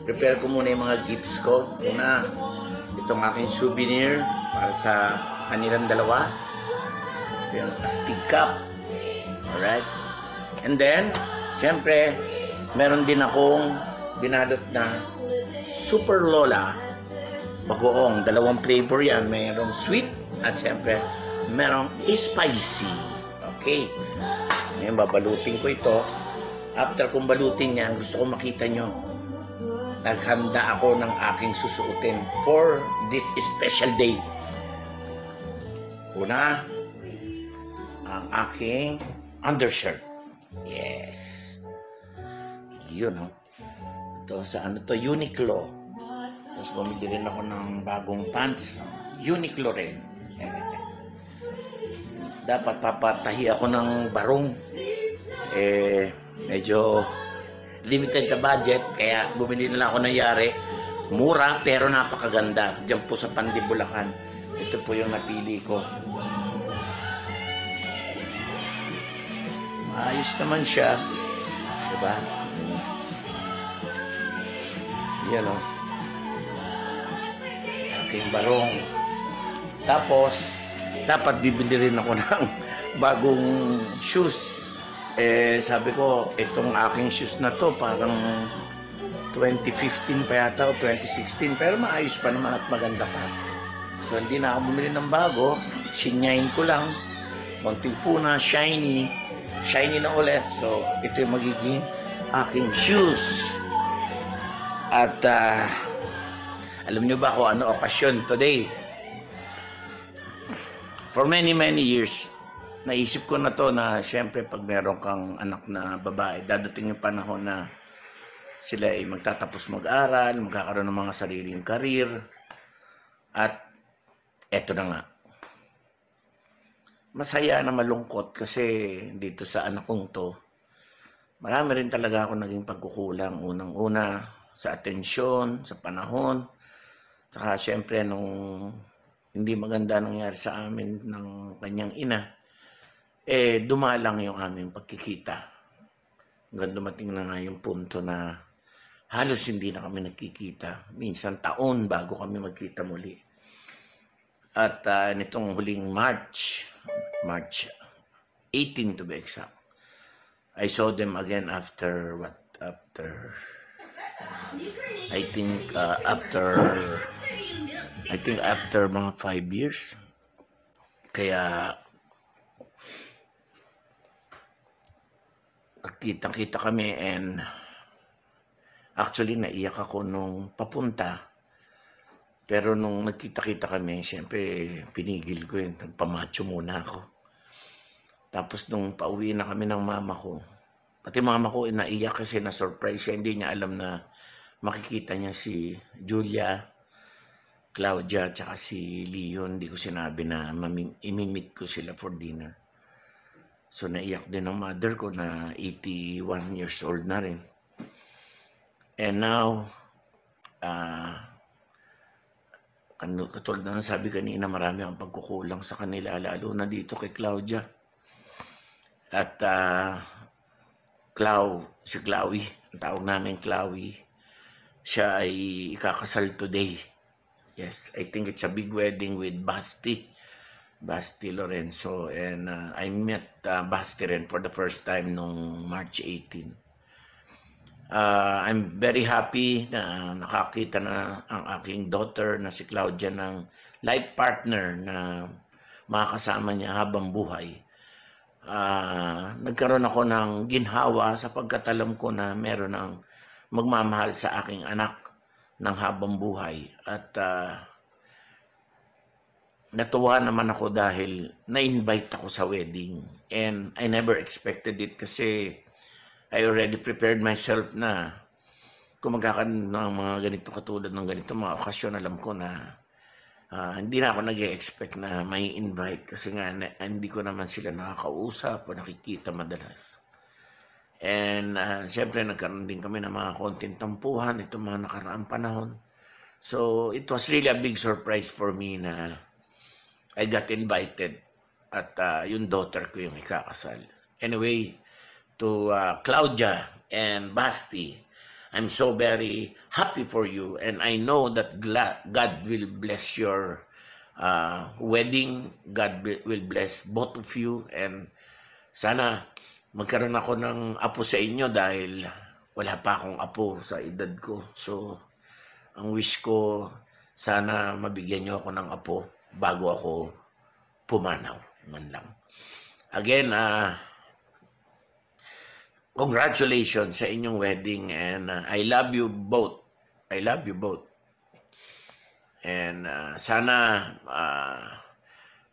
prepare ko muna yung mga gifts ko. Una, itong aking souvenir para sa kanilang dalawa. Ito yung astig cup. Alright? And then, syempre, meron din akong binalot na Super Lola bagoong. Dalawang flavor yan. Mayroong sweet at syempre, merong spicy. Okay. Ngayon, babalutin ko ito. After kong balutin yan, gusto ko makita nyo. Naghanda ako ng aking susuotin for this special day. Una, ang aking undershirt. Yes. Yun, no? Ito, sa ano to? Uniqlo. Tapos bumili rin ako ng bagong pants. Uniqlo rin. Dapat papatahi ako ng barong. Medyo limited sa budget, kaya bumili na lang ako ng yari. Mura pero napakaganda. Diyan po sa Pandibulacan. Ito po yung napili ko. Ayos naman siya. Diba? Yan o. Aking barong. Tapos, dapat bibili rin ako ng bagong shoes. Sabi ko, itong aking shoes na to, parang 2015 pa yata o 2016. Pero maayos pa naman at maganda pa. So, hindi na ako bumili ng bago. Sinyahin ko lang. Konting puna, shiny. Shiny na ulit. So, ito yung magiging aking shoes. At, alam nyo ba kung ano okasyon today? For many years, naisip ko na to na syempre pag meron kang anak na babae, dadating yung panahon na sila ay magtatapos mag-aral, magkakaroon ng mga sariling karir. At eto na nga. Masaya na malungkot kasi dito sa anak kong to, marami rin talaga ako naging pagkukulang. Unang-una sa atensyon, sa panahon, saka syempre nung hindi maganda nangyari sa amin ng kanyang ina, dumalang yung aming pagkikita. Hanggang dumating na nga yung punto na halos hindi na kami nagkikita. Minsan taon bago kami magkita muli. At nitong huling March 18 to be exact, I saw them again after after mga 5 years. Kaya kitang-kita kami and actually naiyak ako nung papunta. Pero nung nagkita-kita kami, siyempre pinigil ko yun. Nagpamacho muna ako. Tapos nung pauwi na kami ng mama ko, pati mama ko naiyak kasi na-surprise siya. Hindi niya alam na makikita niya si Julia, Claudia, tsaka si Leon. Hindi ko sinabi na imimit ko sila for dinner. So, naiyak din ang mother ko na 81 years old na rin. And now, katulad na sabi kanina, marami ang pagkukulang sa kanila, lalo na dito kay Claudia. At si Chloe, ang tawag namin Chloe, siya ay ikakasal today. Yes, I think it's a big wedding with Basti Lorenzo, and I met Basti rin for the first time nung March 18. I'm very happy na nakakita na ang aking daughter na si Claudia ng life partner na makakasama niya habang buhay. Nagkaroon ako ng ginhawa sapagkat alam ko na meron ng magmamahal sa aking anak ng habang buhay. At natuwa naman ako dahil na-invite ako sa wedding. And I never expected it kasi I already prepared myself na kung magkakaroon ng mga ganito katulad ng ganito, mga okasyon, alam ko na hindi na ako nag-expect na may invite kasi nga hindi ko naman sila nakakausap o nakikita madalas. And siyempre nagkaroon din kami ng mga konting tampuhan itong mga nakaraang panahon. So it was really a big surprise for me na I got invited at yung daughter ko yung ikakasal. Anyway, to Claudia and Basti, I'm so very happy for you, and I know that God will bless your wedding. God will bless both of you, and sana magkaroon ako ng apo sa inyo dahil wala pa akong apo sa edad ko. So, ang wish ko, sana mabigyan niyo ako ng apo bago ako pumanaw man lang. Again, congratulations sa inyong wedding, and I love you both. I love you both. And sana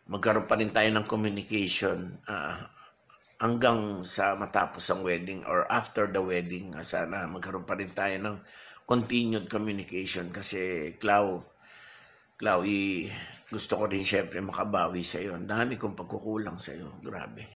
magkaroon pa rin tayo ng communication hanggang sa matapos ang wedding or after the wedding. Sana magkaroon pa rin tayo ng continued communication kasi Chloe, gusto ko rin syempre makabawi sa iyo. Ang dami kong pagkukulang sa iyo. Grabe.